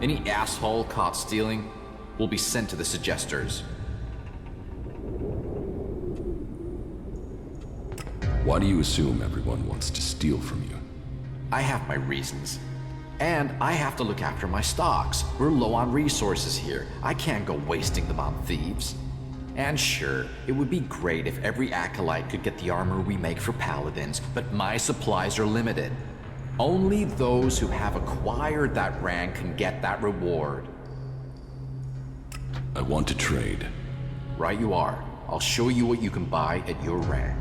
Any asshole caught stealing will be sent to the suggesters. Why do you assume everyone wants to steal from you? I have my reasons. And I have to look after my stocks. We're low on resources here. I can't go wasting them on thieves. And sure, it would be great if every acolyte could get the armor we make for paladins, but my supplies are limited. Only those who have acquired that rank can get that reward. I want to trade. Right you are. I'll show you what you can buy at your rank.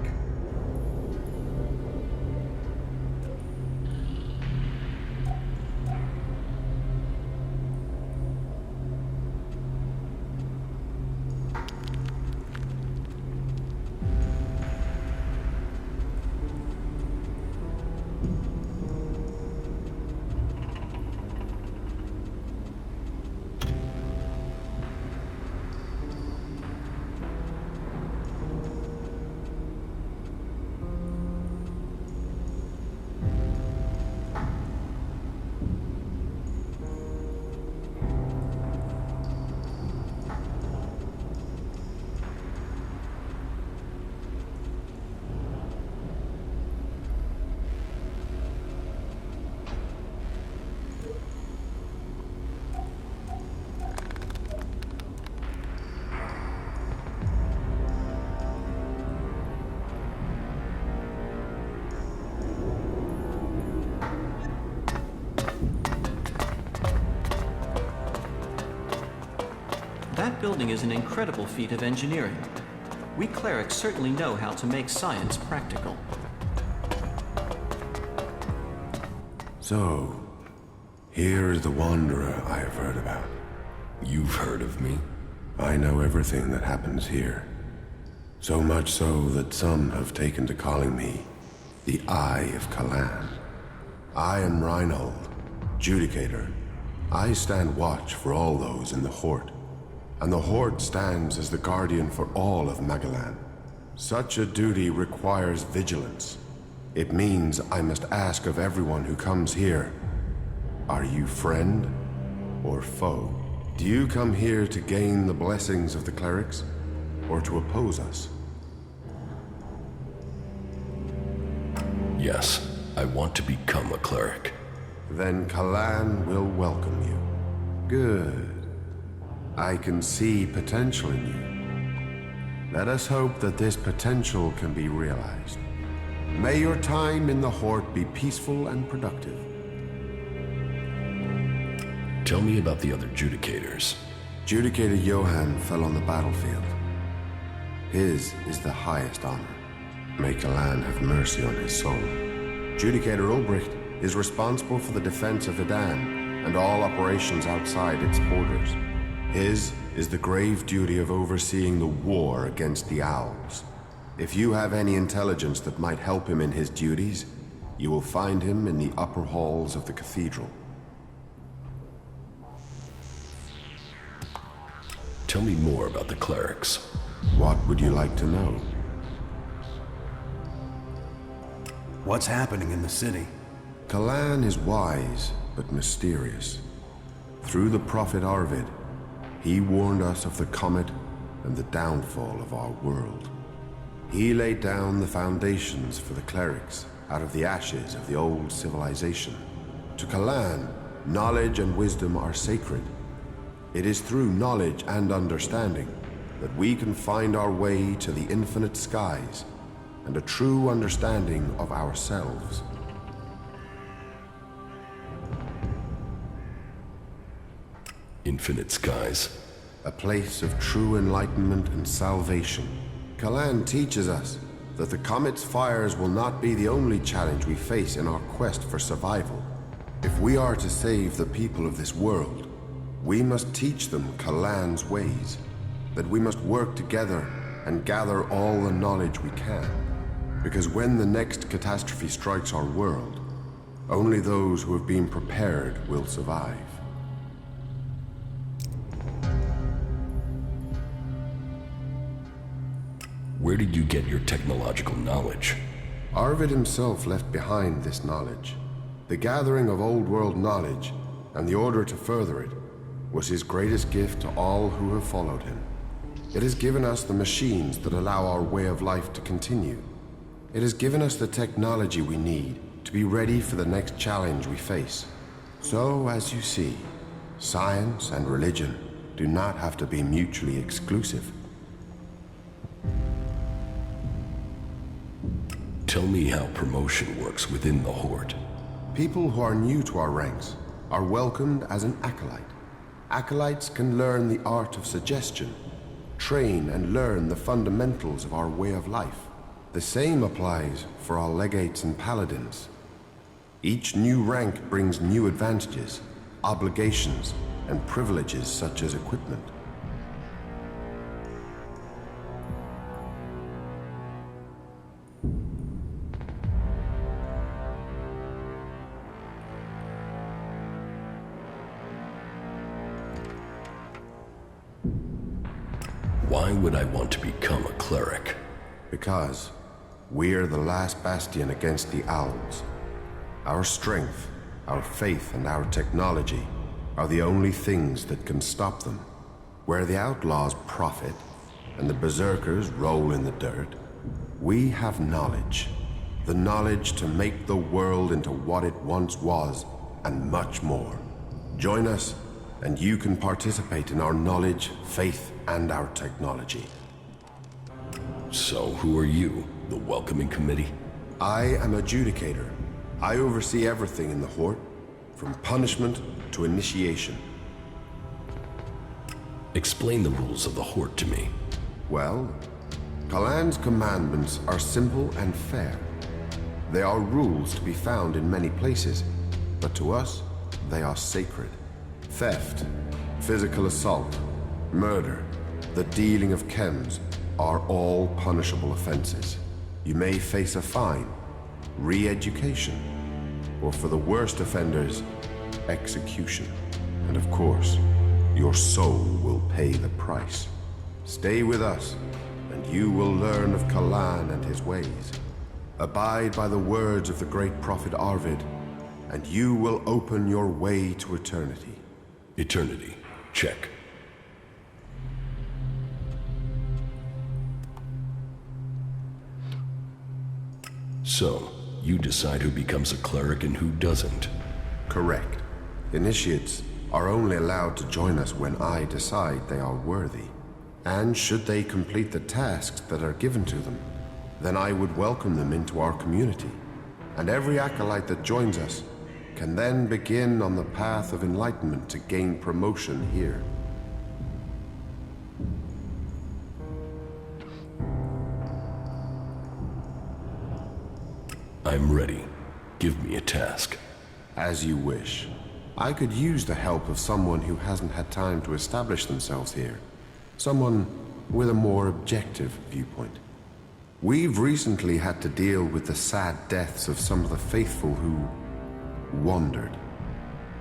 That building is an incredible feat of engineering. We clerics certainly know how to make science practical. So, here is the Wanderer I have heard about. You've heard of me? I know everything that happens here. So much so that some have taken to calling me the Eye of Kalan. I am Reinhold, Judicator. I stand watch for all those in the Horde. And the Horde stands as the guardian for all of Magalan. Such a duty requires vigilance. It means I must ask of everyone who comes here, are you friend or foe? Do you come here to gain the blessings of the clerics, or to oppose us? Yes, I want to become a cleric. Then Kalan will welcome you. Good. I can see potential in you. Let us hope that this potential can be realized. May your time in the Horde be peaceful and productive. Tell me about the other Judicators. Judicator Johann fell on the battlefield. His is the highest honor. May Kalan have mercy on his soul. Judicator Ulbricht is responsible for the defense of Edan and all operations outside its borders. His is the grave duty of overseeing the war against the Owls. If you have any intelligence that might help him in his duties, you will find him in the upper halls of the cathedral. Tell me more about the clerics. What would you like to know? What's happening in the city? Kalan is wise, but mysterious. Through the prophet Arvid, he warned us of the comet and the downfall of our world. He laid down the foundations for the clerics out of the ashes of the old civilization. To Kalan, knowledge and wisdom are sacred. It is through knowledge and understanding that we can find our way to the infinite skies and a true understanding of ourselves. Infinite skies. A place of true enlightenment and salvation. Kalan teaches us that the comet's fires will not be the only challenge we face in our quest for survival. If we are to save the people of this world, we must teach them Kalan's ways, that we must work together and gather all the knowledge we can. Because when the next catastrophe strikes our world, only those who have been prepared will survive. Where did you get your technological knowledge? Arvid himself left behind this knowledge. The gathering of old world knowledge and the order to further it was his greatest gift to all who have followed him. It has given us the machines that allow our way of life to continue. It has given us the technology we need to be ready for the next challenge we face. So, as you see, science and religion do not have to be mutually exclusive. Tell me how promotion works within the Horde. People who are new to our ranks are welcomed as an acolyte. Acolytes can learn the art of suggestion, train and learn the fundamentals of our way of life. The same applies for our legates and paladins. Each new rank brings new advantages, obligations, and privileges such as equipment. Why would I want to become a cleric? Because we're the last bastion against the owls. Our strength, our faith, and our technology are the only things that can stop them. Where the outlaws profit and the berserkers roll in the dirt, we have knowledge. The knowledge to make the world into what it once was, and much more. Join us, and you can participate in our knowledge, faith, and our technology. So, who are you? The welcoming committee? I am adjudicator. I oversee everything in the Horde, from punishment to initiation. Explain the rules of the Horde to me. Well, Kalan's commandments are simple and fair. They are rules to be found in many places, but to us, they are sacred. Theft, physical assault, murder, the dealing of chems are all punishable offenses. You may face a fine, re-education, or for the worst offenders, execution. And of course, your soul will pay the price. Stay with us, and you will learn of Kalan and his ways. Abide by the words of the great prophet Arvid, and you will open your way to eternity. Eternity. Check. So, you decide who becomes a cleric and who doesn't. Correct. Initiates are only allowed to join us when I decide they are worthy. And should they complete the tasks that are given to them, then I would welcome them into our community. And every acolyte that joins us can then begin on the path of enlightenment to gain promotion here. I'm ready. Give me a task. As you wish. I could use the help of someone who hasn't had time to establish themselves here. Someone with a more objective viewpoint. We've recently had to deal with the sad deaths of some of the faithful who wandered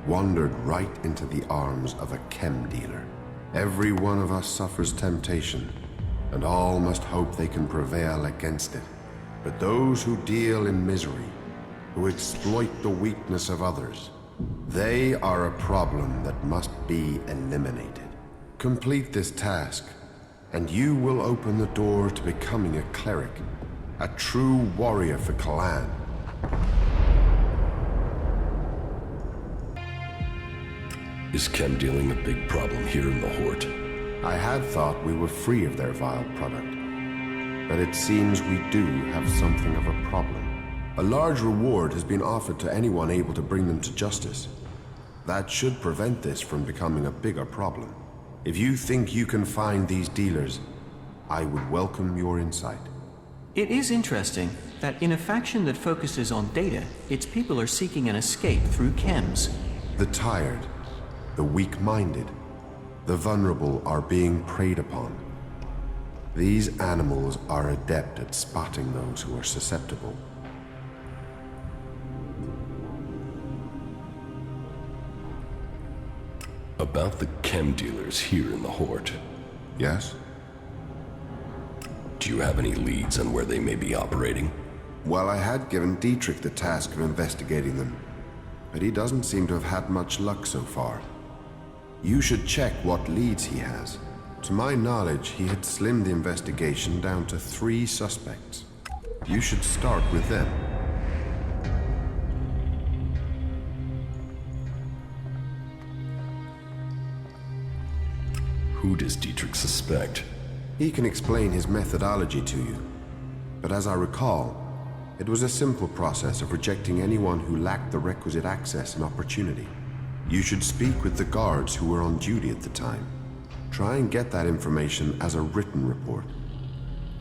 right into the arms of a chem dealer. Every one of us suffers temptation, and all must hope they can prevail against it. But those who deal in misery, who exploit the weakness of others, they are a problem that must be eliminated. Complete this task, and you will open the door to becoming a cleric, a true warrior for Kalan. Is chem dealing a big problem here in the Horde? I had thought we were free of their vile product, but it seems we do have something of a problem. A large reward has been offered to anyone able to bring them to justice. That should prevent this from becoming a bigger problem. If you think you can find these dealers, I would welcome your insight. It is interesting that in a faction that focuses on data, its people are seeking an escape through chems. The tired, the weak-minded, the vulnerable are being preyed upon. These animals are adept at spotting those who are susceptible. About the chem dealers here in the Horde. Yes? Do you have any leads on where they may be operating? Well, I had given Dietrich the task of investigating them. but he doesn't seem to have had much luck so far. You should check what leads he has. To my knowledge, he had slimmed the investigation down to 3 suspects. You should start with them. Who does Dietrich suspect? He can explain his methodology to you, but as I recall, it was a simple process of rejecting anyone who lacked the requisite access and opportunity. You should speak with the guards who were on duty at the time. Try and get that information as a written report.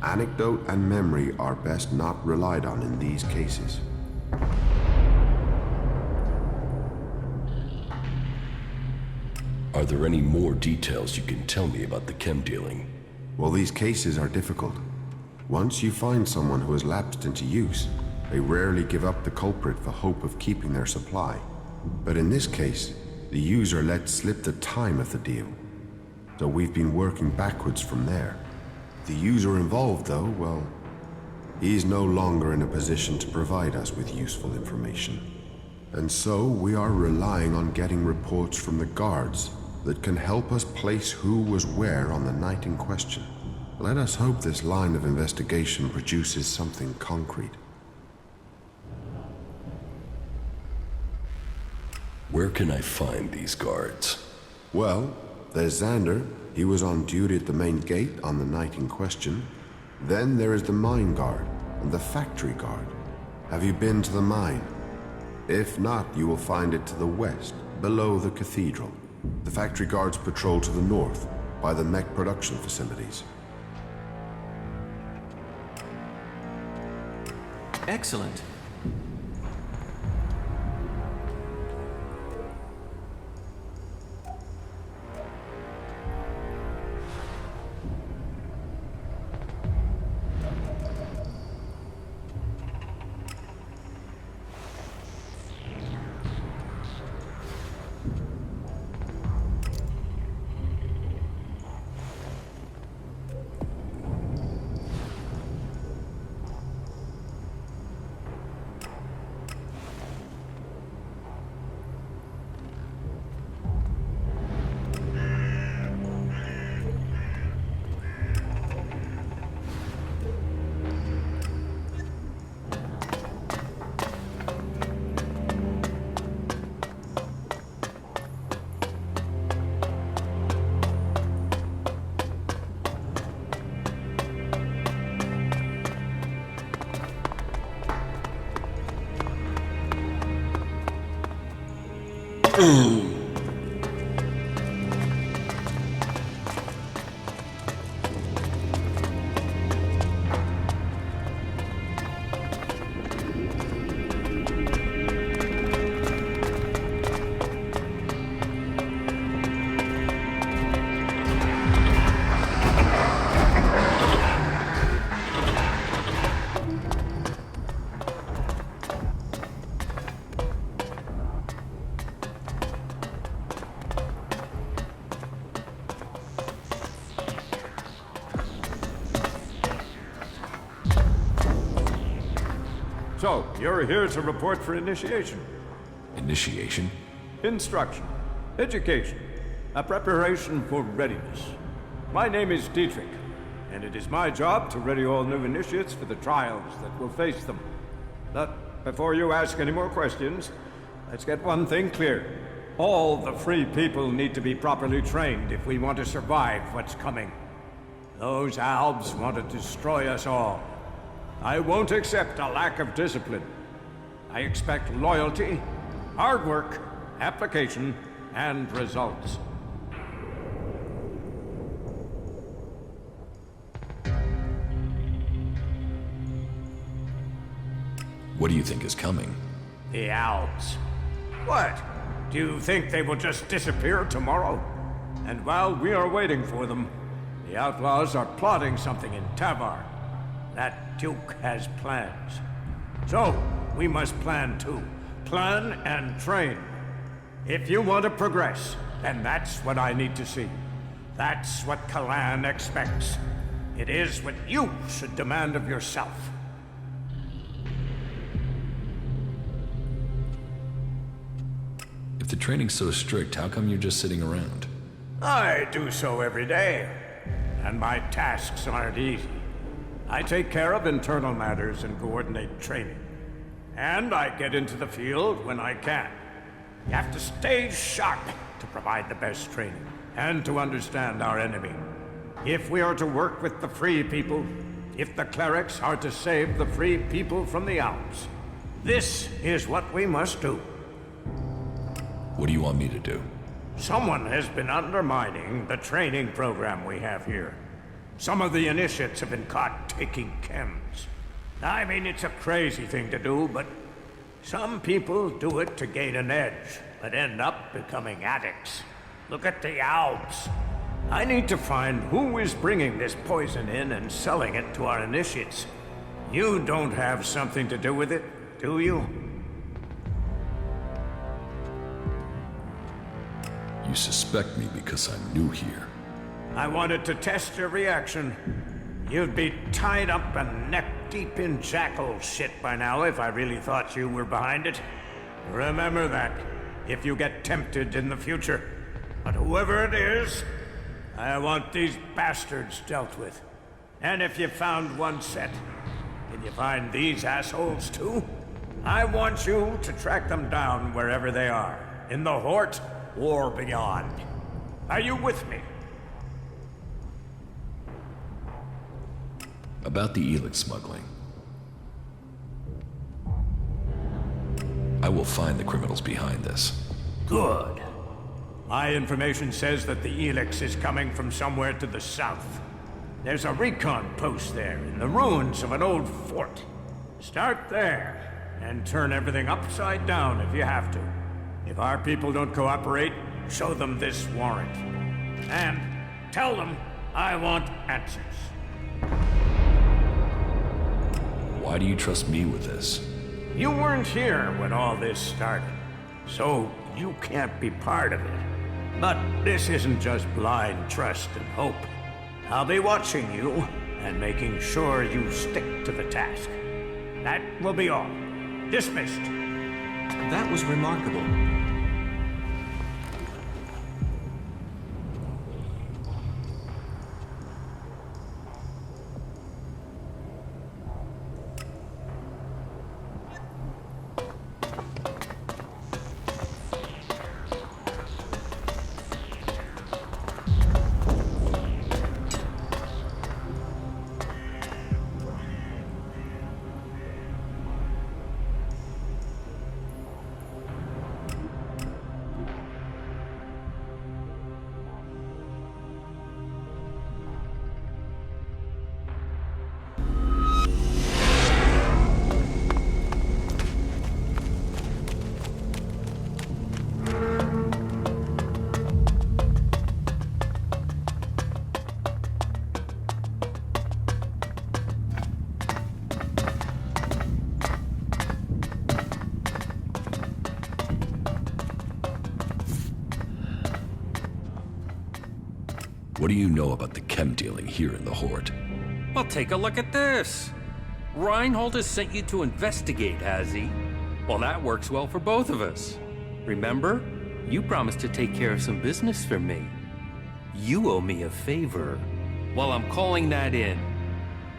Anecdote and memory are best not relied on in these cases. Are there any more details you can tell me about the chem dealing? Well, these cases are difficult. Once you find someone who has lapsed into use, they rarely give up the culprit for hope of keeping their supply. But in this case, the user let slip the time of the deal. So we've been working backwards from there. The user involved, though, well, he's no longer in a position to provide us with useful information. And so we are relying on getting reports from the guards that can help us place who was where on the night in question. Let us hope this line of investigation produces something concrete. Where can I find these guards? Well, there's Xander. He was on duty at the main gate on the night in question. Then there is the mine guard and the factory guard. Have you been to the mine? If not, you will find it to the west, below the cathedral. The factory guards patrol to the north, by the mech production facilities. Excellent. So, you're here to report for initiation. Initiation? Instruction. Education. A preparation for readiness. My name is Dietrich, and it is my job to ready all new initiates for the trials that will face them. But before you ask any more questions, let's get one thing clear. All the free people need to be properly trained if we want to survive what's coming. Those Albs want to destroy us all. I won't accept a lack of discipline. I expect loyalty, hard work, application, and results. What do you think is coming? The Albs. What? Do you think they will just disappear tomorrow? And while we are waiting for them, the outlaws are plotting something in Tavar. That Duke has plans. So, we must plan too. Plan and train. If you want to progress, then that's what I need to see. That's what Kalan expects. It is what you should demand of yourself. If the training's so strict, how come you're just sitting around? I do so every day, and my tasks aren't easy. I take care of internal matters and coordinate training. And I get into the field when I can. You have to stay sharp to provide the best training, and to understand our enemy. If we are to work with the free people, if the clerics are to save the free people from the Alps, this is what we must do. What do you want me to do? Someone has been undermining the training program we have here. Some of the initiates have been caught taking chems. I mean, it's a crazy thing to do, but some people do it to gain an edge, but end up becoming addicts. Look at the Alps. I need to find who is bringing this poison in and selling it to our initiates. You don't have something to do with it, do you? You suspect me because I'm new here. I wanted to test your reaction. You'd be tied up and neck-deep in jackal shit by now if I really thought you were behind it. Remember that, if you get tempted in the future. But whoever it is, I want these bastards dealt with. And if you found one set, can you find these assholes too? I want you to track them down wherever they are, in the Hort or beyond. Are you with me? About the ELEX smuggling. I will find the criminals behind this. Good. My information says that the ELEX is coming from somewhere to the south. There's a recon post there, in the ruins of an old fort. Start there, and turn everything upside down if you have to. If our people don't cooperate, show them this warrant. And tell them I want answers. Why do you trust me with this? You weren't here when all this started, so you can't be part of it. But this isn't just blind trust and hope. I'll be watching you and making sure you stick to the task. That will be all. Dismissed. That was remarkable. What do you know about the chem dealing here in the Hort? Well, take a look at this. Reinhold has sent you to investigate, has he? Well, that works well for both of us. Remember? You promised to take care of some business for me. You owe me a favor. Well, I'm calling that in.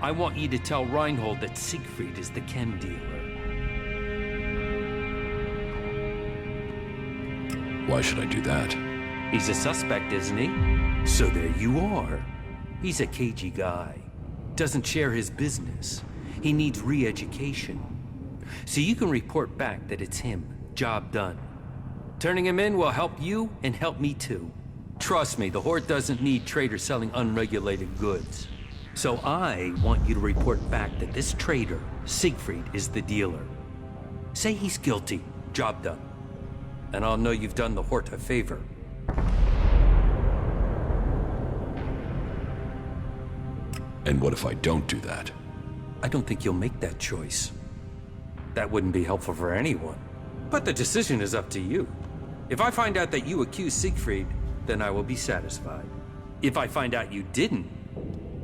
I want you to tell Reinhold that Siegfried is the chem dealer. Why should I do that? He's a suspect, isn't he? So there you are. He's a cagey guy. Doesn't share his business. He needs re-education. So you can report back that it's him. Job done. Turning him in will help you and help me too. Trust me, the Horde doesn't need traders selling unregulated goods. So I want you to report back that this trader, Siegfried, is the dealer. Say he's guilty. Job done. And I'll know you've done the Horde a favor. And what if I don't do that? I don't think you'll make that choice. That wouldn't be helpful for anyone. But the decision is up to you. If I find out that you accused Siegfried, then I will be satisfied. If I find out you didn't,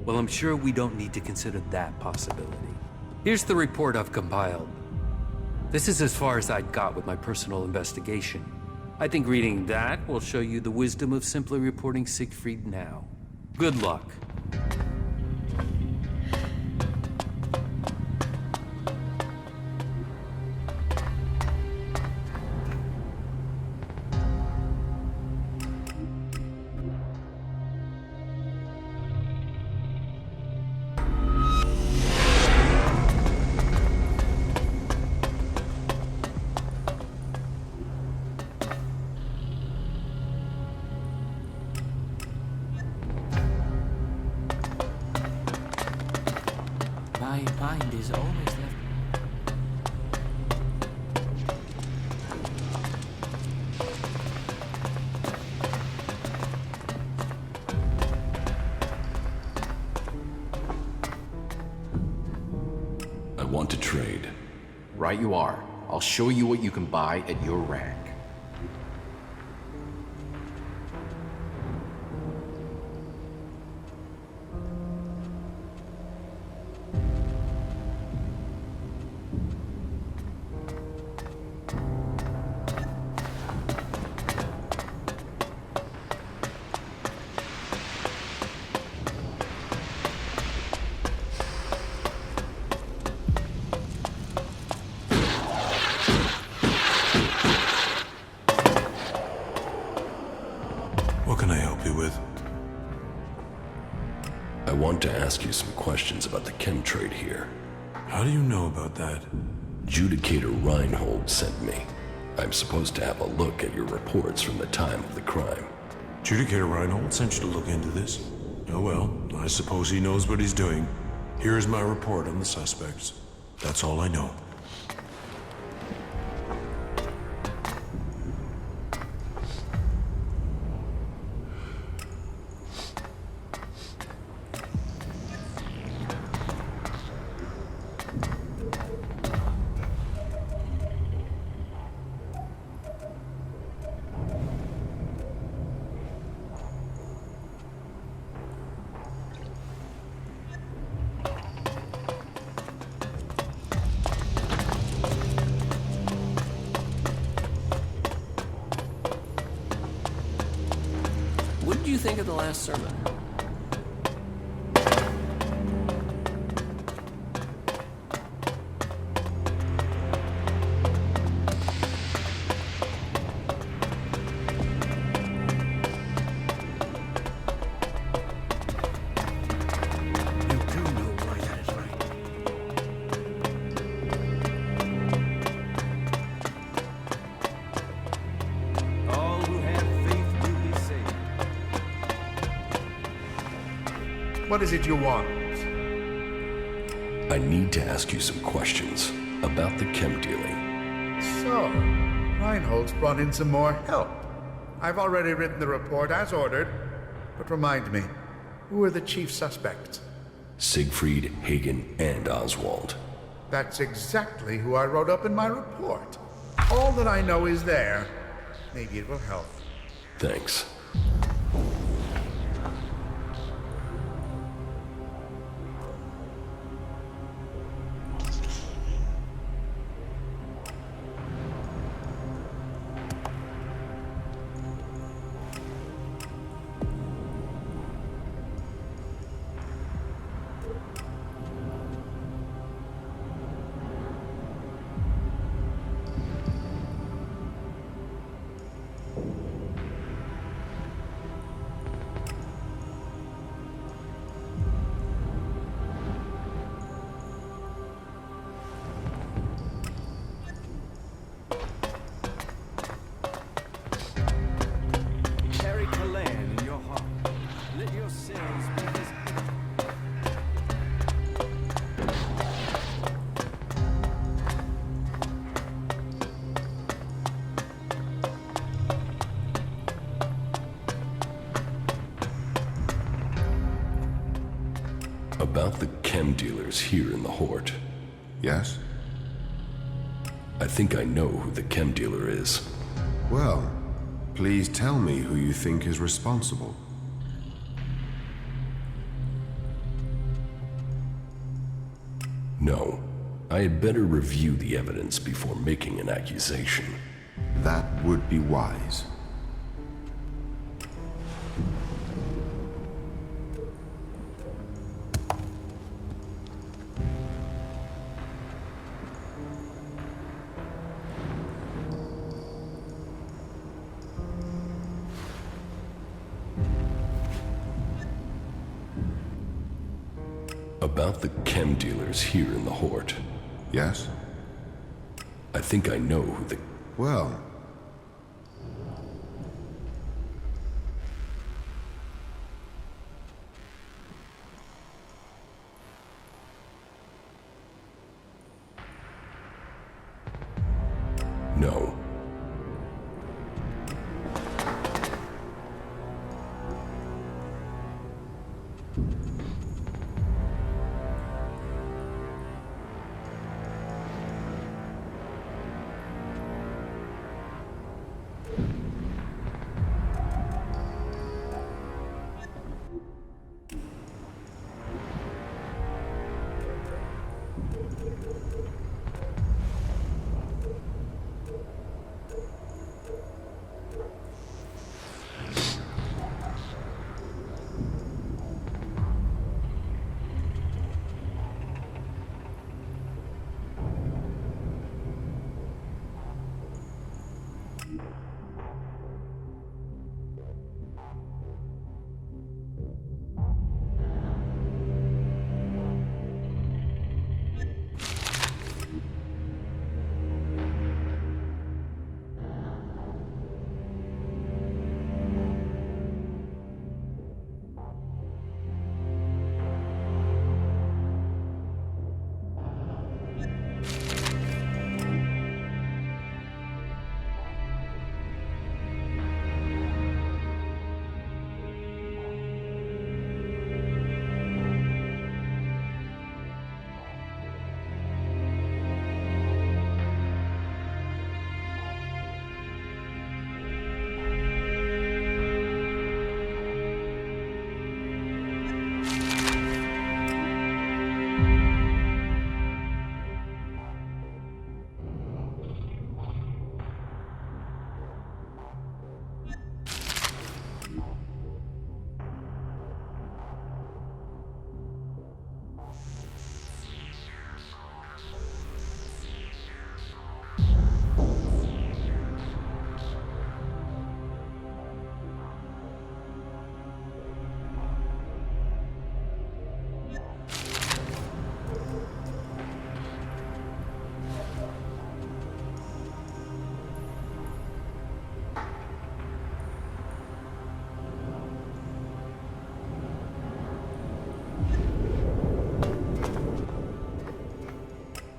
well, I'm sure we don't need to consider that possibility. Here's the report I've compiled. This is as far as I'd got with my personal investigation. I think reading that will show you the wisdom of simply reporting Siegfried now. Good luck. My mind is always left. I want to trade. Right you are. I'll show you what you can buy at your rank. What can I help you with? I want to ask you some questions about the chem trade here. How do you know about that? Judicator Reinhold sent me. I'm supposed to have a look at your reports from the time of the crime. Judicator Reinhold sent you to look into this? Oh well, I suppose he knows what he's doing. Here's my report on the suspects. That's all I know. What did you think of the last sermon? You do know why that is right. All who have faith will be saved. What is it you want? I need to ask you some questions about the chem dealing. So, Reinhold's brought in some more help. I've already written the report as ordered, but remind me, who are the chief suspects? Siegfried, Hagen, and Oswald. That's exactly who I wrote up in my report. All that I know is there. Maybe it will help. Thanks. Carry Kalan in your heart. Let your sins be his. About the chem dealers here in the Hort. Yes? I think I know who the chem dealer is. Well, please tell me who you think is responsible. No. I had better review the evidence before making an accusation. That would be wise. About the chem dealers here in the Hort. Yes? I think I know who the... Well, No.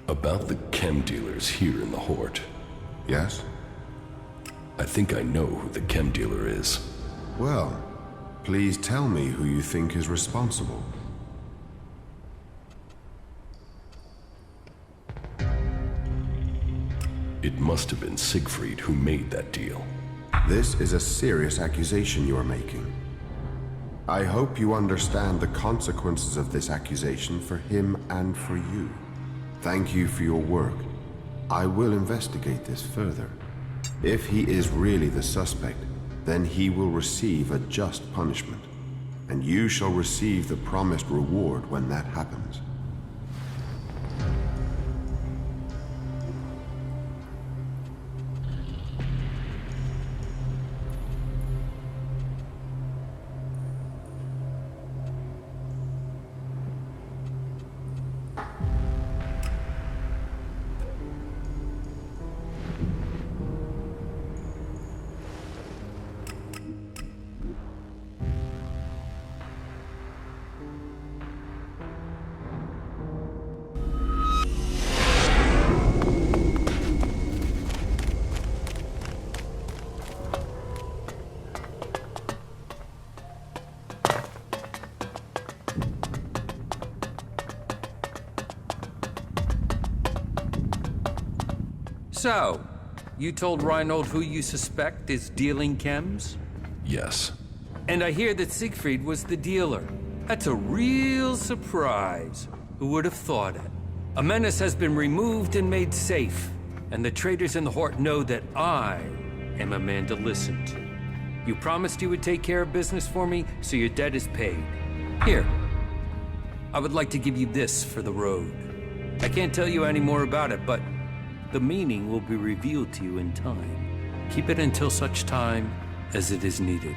About the chem dealers here in the Hort. yes? I think I know who the chem dealer is. Well, please tell me who you think is responsible. It must have been Siegfried who made that deal. This is a serious accusation you are making. I hope you understand the consequences of this accusation for him and for you. Thank you for your work. I will investigate this further. If he is really the suspect, then he will receive a just punishment, and you shall receive the promised reward when that happens. So, you told Reinhold who you suspect is dealing chems? Yes. And I hear that Siegfried was the dealer. That's a real surprise. Who would have thought it? A menace has been removed and made safe. and the traitors in the Hort know that I am a man to listen to. You promised you would take care of business for me, so your debt is paid. Here, I would like to give you this for the road. I can't tell you any more about it, but the meaning will be revealed to you in time. Keep it until such time as it is needed.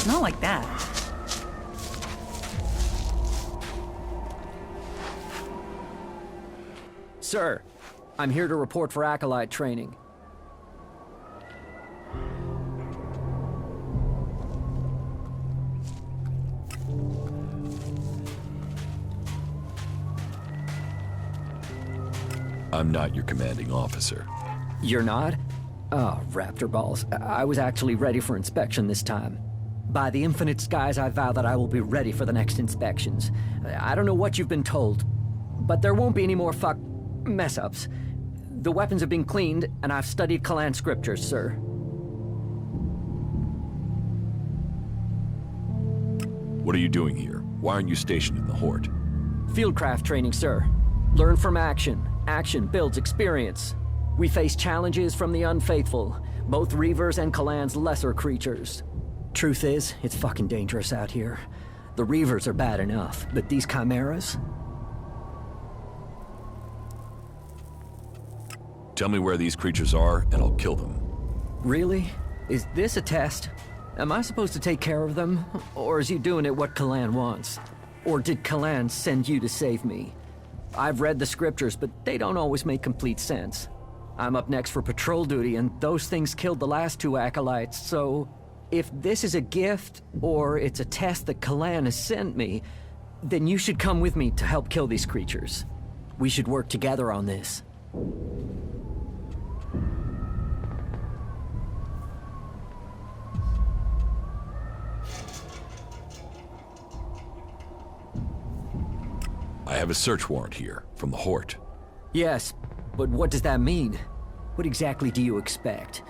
Not like that. Sir, I'm here to report for Acolyte training. I'm not your commanding officer. You're not? Oh, raptor balls. I was actually ready for inspection this time. By the infinite skies, I vow that I will be ready for the next inspections. I don't know what you've been told, but there won't be any more mess-ups. The weapons have been cleaned, and I've studied Kalan scriptures, sir. What are you doing here? Why aren't you stationed in the Hort? Fieldcraft training, sir. Learn from action. Action builds experience. We face challenges from the unfaithful, both Reavers and Kalan's lesser creatures. Truth is, it's fucking dangerous out here. The Reavers are bad enough, but these chimeras? Tell me where these creatures are, and I'll kill them. Really? Is this a test? Am I supposed to take care of them? Or is he doing it what Kalan wants? Or did Kalan send you to save me? I've read the scriptures, but they don't always make complete sense. I'm up next for patrol duty, and those things killed the last two acolytes, so... if this is a gift, or it's a test that Kalan has sent me, then you should come with me to help kill these creatures. We should work together on this. I have a search warrant here, from the Hort. Yes, but what does that mean? What exactly do you expect?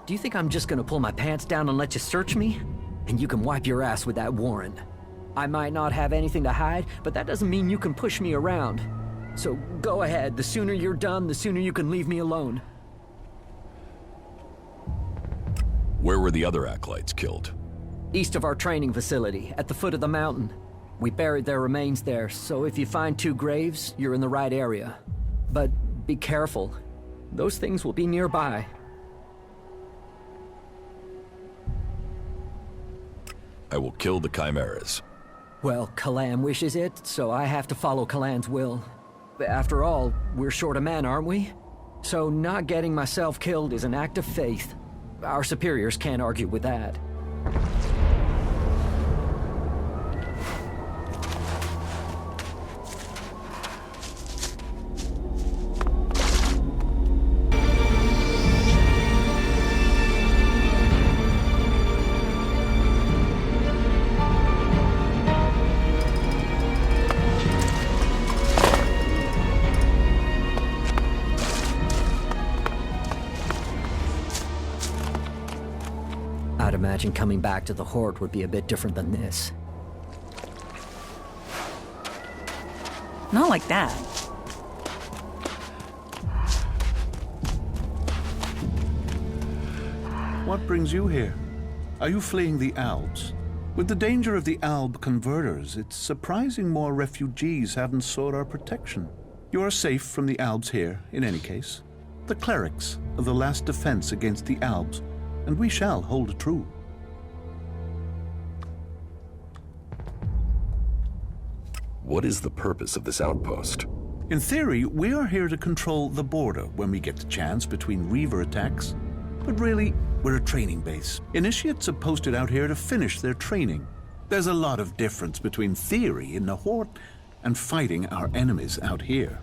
Do you think I'm just gonna pull my pants down and let you search me? And you can wipe your ass with that warrant. I might not have anything to hide, but that doesn't mean you can push me around. So go ahead, the sooner you're done, the sooner you can leave me alone. Where were the other acolytes killed? East of our training facility, at the foot of the mountain. We buried their remains there, so if you find two graves, you're in the right area. But be careful. Those things will be nearby. I will kill the chimeras. Well, Kalan wishes it, so I have to follow Kalan's will. After all, we're short a man, aren't we? So not getting myself killed is an act of faith. Our superiors can't argue with that. I'd imagine coming back to the Horde would be a bit different than this. Not like that. What brings you here? Are you fleeing the Albs? With the danger of the Alb converters, it's surprising more refugees haven't sought our protection. You are safe from the Albs here, in any case. The clerics are the last defense against the Albs, and we shall hold true. What is the purpose of this outpost? In theory, we are here to control the border when we get the chance between Reaver attacks. But really, we're a training base. Initiates are posted out here to finish their training. There's a lot of difference between theory in the Horde and fighting our enemies out here.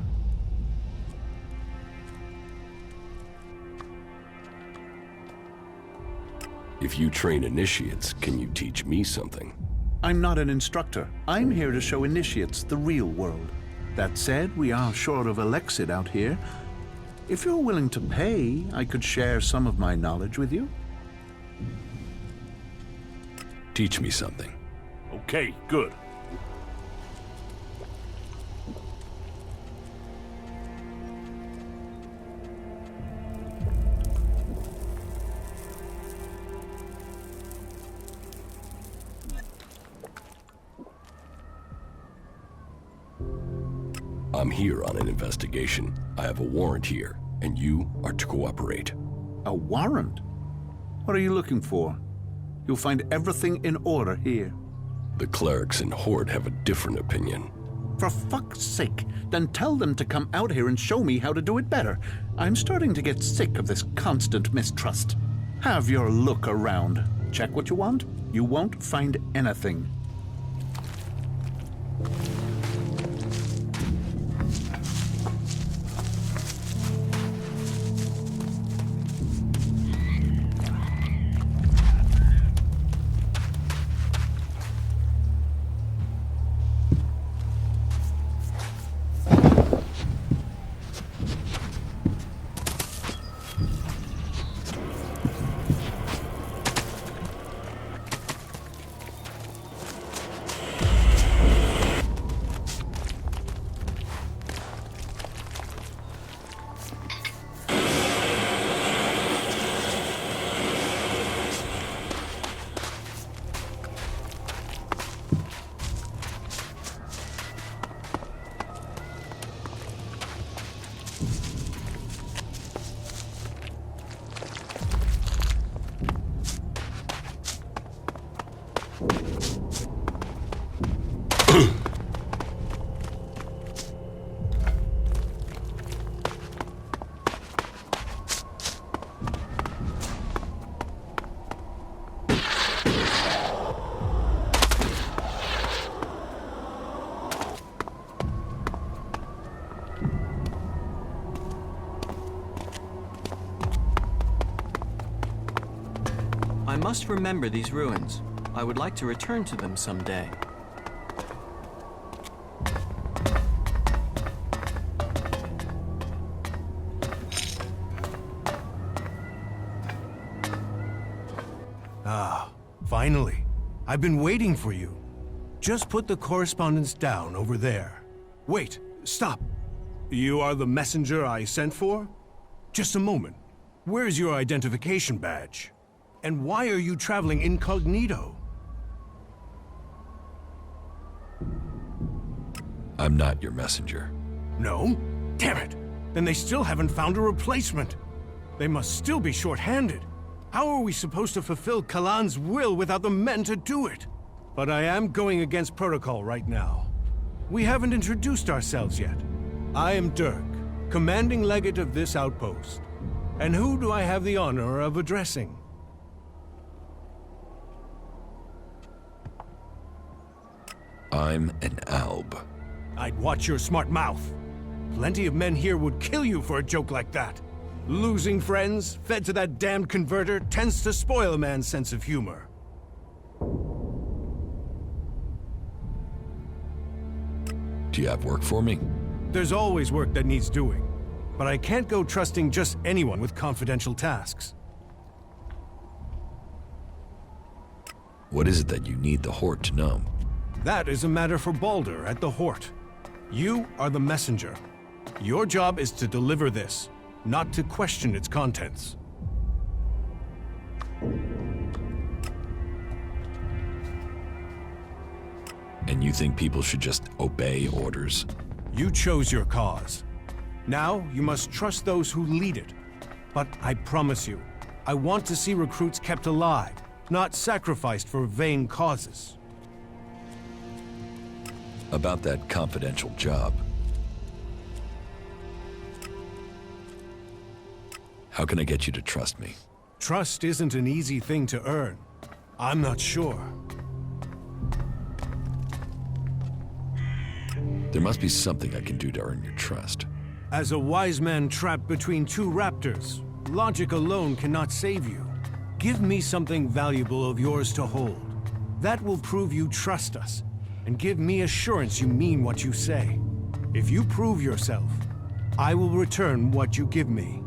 If you train initiates, can you teach me something? I'm not an instructor. I'm here to show initiates the real world. That said, we are short of Elexit out here. If you're willing to pay, I could share some of my knowledge with you. Teach me something. Okay, good. I'm here on an investigation. I have a warrant here, and you are to cooperate. A warrant? What are you looking for? You'll find everything in order here. The clerics in Horde have a different opinion. For fuck's sake, then tell them to come out here and show me how to do it better. I'm starting to get sick of this constant mistrust. Have your look around. Check what you want. You won't find anything. I must remember these ruins. I would like to return to them someday. Ah, finally. I've been waiting for you. Just put the correspondence down over there. Wait, stop. You are the messenger I sent for? Just a moment. Where's your identification badge? And why are you traveling incognito? I'm not your messenger. No? Damn it! Then they still haven't found a replacement. They must still be short-handed. How are we supposed to fulfill Kalan's will without the men to do it? But I am going against protocol right now. We haven't introduced ourselves yet. I am Dirk, commanding legate of this outpost. And who do I have the honor of addressing? I'm an alb. I'd watch your smart mouth. Plenty of men here would kill you for a joke like that. Losing friends, fed to that damned converter, tends to spoil a man's sense of humor. Do you have work for me? There's always work that needs doing, but I can't go trusting just anyone with confidential tasks. What is it that you need the Horde to know? That is a matter for Balder at the Hort. You are the messenger. Your job is to deliver this, not to question its contents. And you think people should just obey orders? You chose your cause. Now, you must trust those who lead it. But I promise you, I want to see recruits kept alive, not sacrificed for vain causes. About that confidential job. How can I get you to trust me? Trust isn't an easy thing to earn. I'm not sure. There must be something I can do to earn your trust. As a wise man trapped between two raptors, logic alone cannot save you. Give me something valuable of yours to hold. That will prove you trust us, and give me assurance you mean what you say. If you prove yourself, I will return what you give me.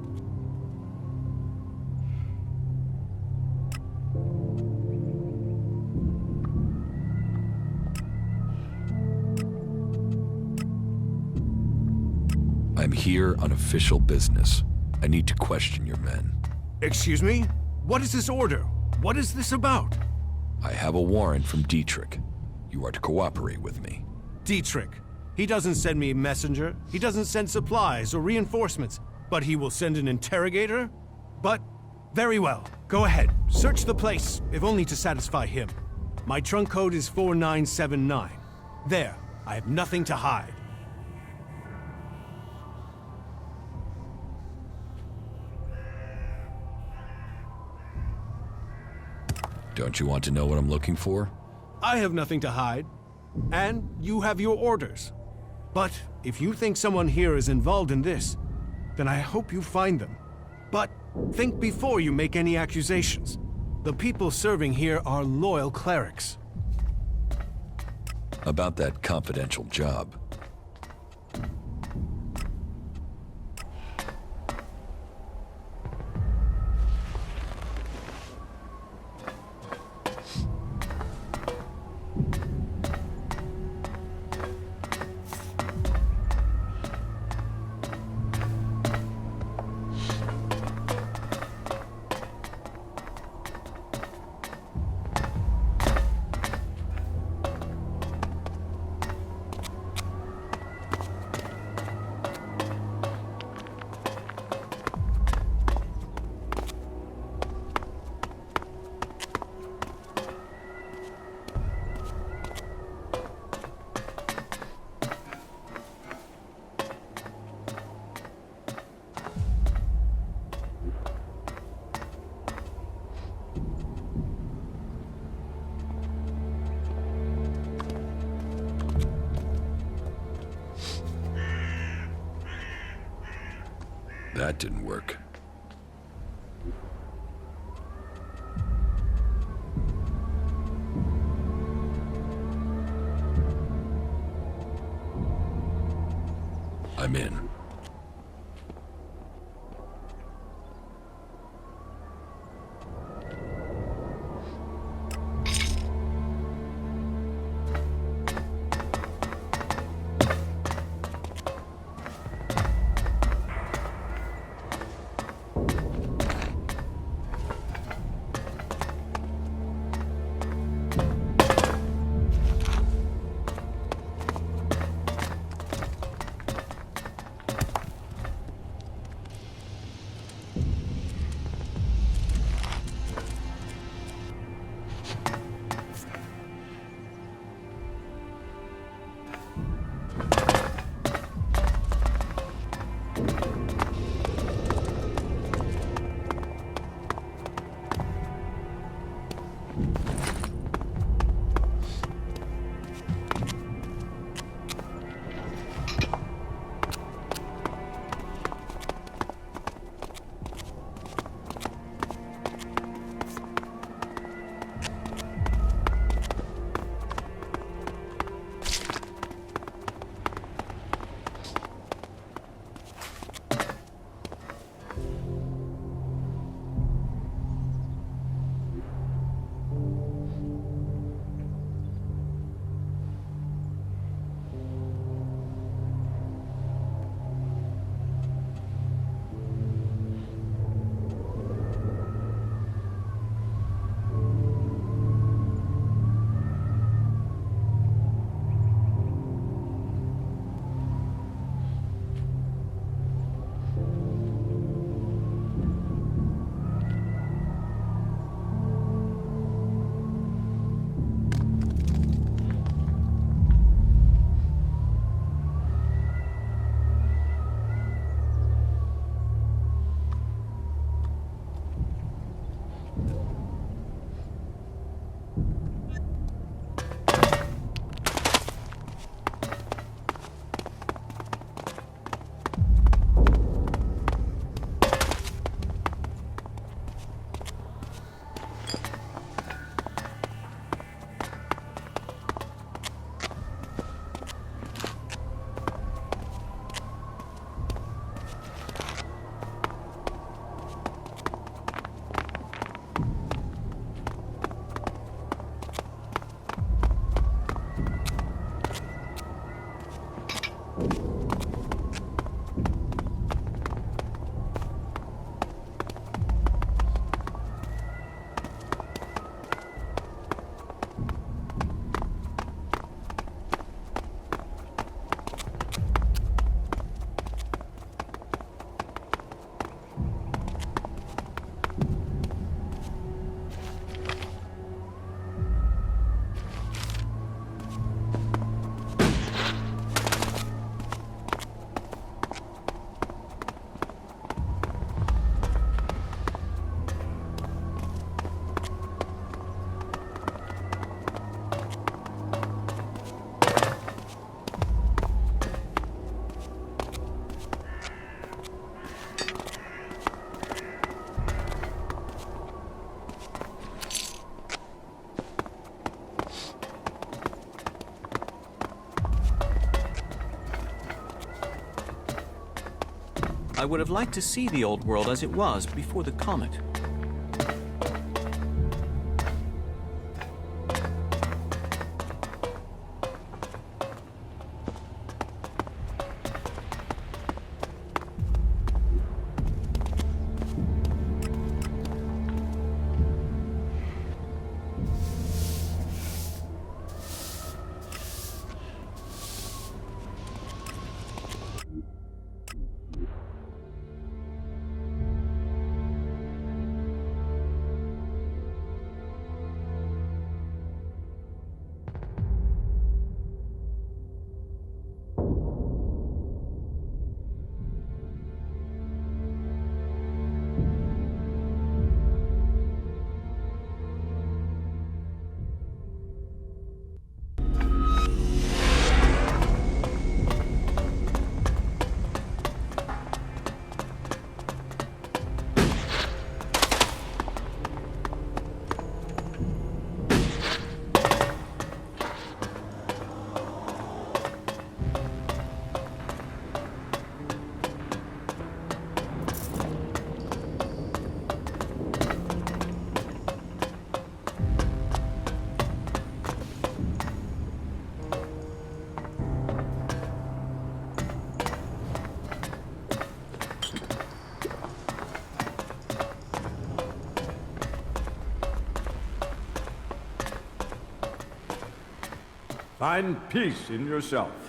I'm here on official business. I need to question your men. Excuse me? What is this order? What is this about? I have a warrant from Dietrich. You are to cooperate with me. Dietrich. He doesn't send me a messenger. He doesn't send supplies or reinforcements. But he will send an interrogator? But, very well. Go ahead. Search the place, if only to satisfy him. My trunk code is 4979. There. I have nothing to hide. Don't you want to know what I'm looking for? I have nothing to hide. And you have your orders. But if you think someone here is involved in this, then I hope you find them. But think before you make any accusations. The people serving here are loyal clerics. About that confidential job. That didn't work. I'm in. I would have liked to see the old world as it was before the comet. Find peace in yourself.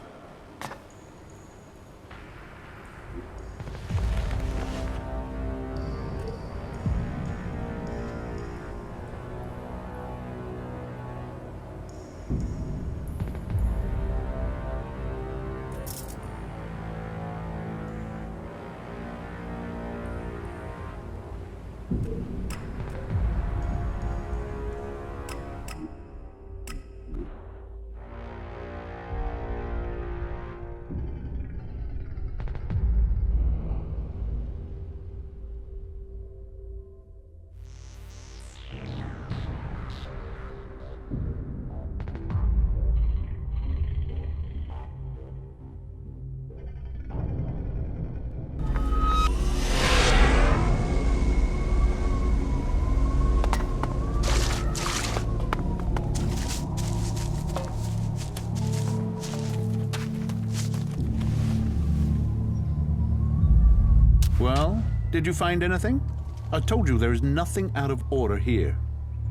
Did you find anything? I told you there is nothing out of order here.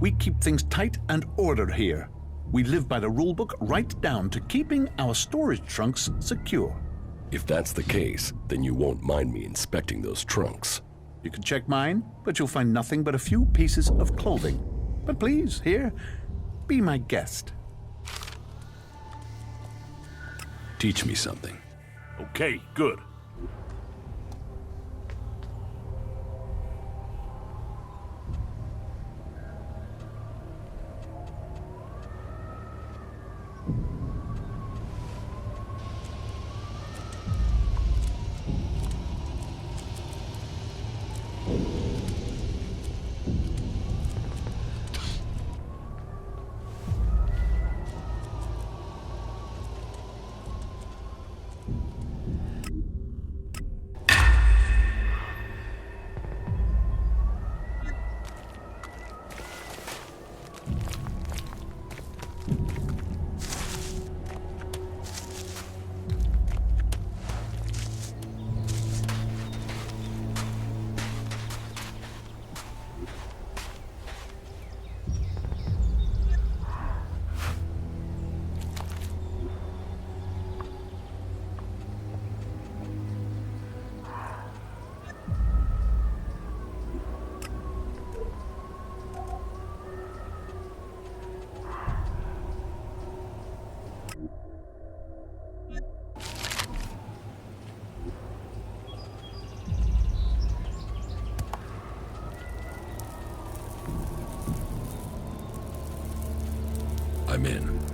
We keep things tight and ordered here. We live by the rulebook right down to keeping our storage trunks secure. If that's the case, then you won't mind me inspecting those trunks. You can check mine, but you'll find nothing but a few pieces of clothing. But please, here, be my guest. Teach me something. Okay, good. I'm in.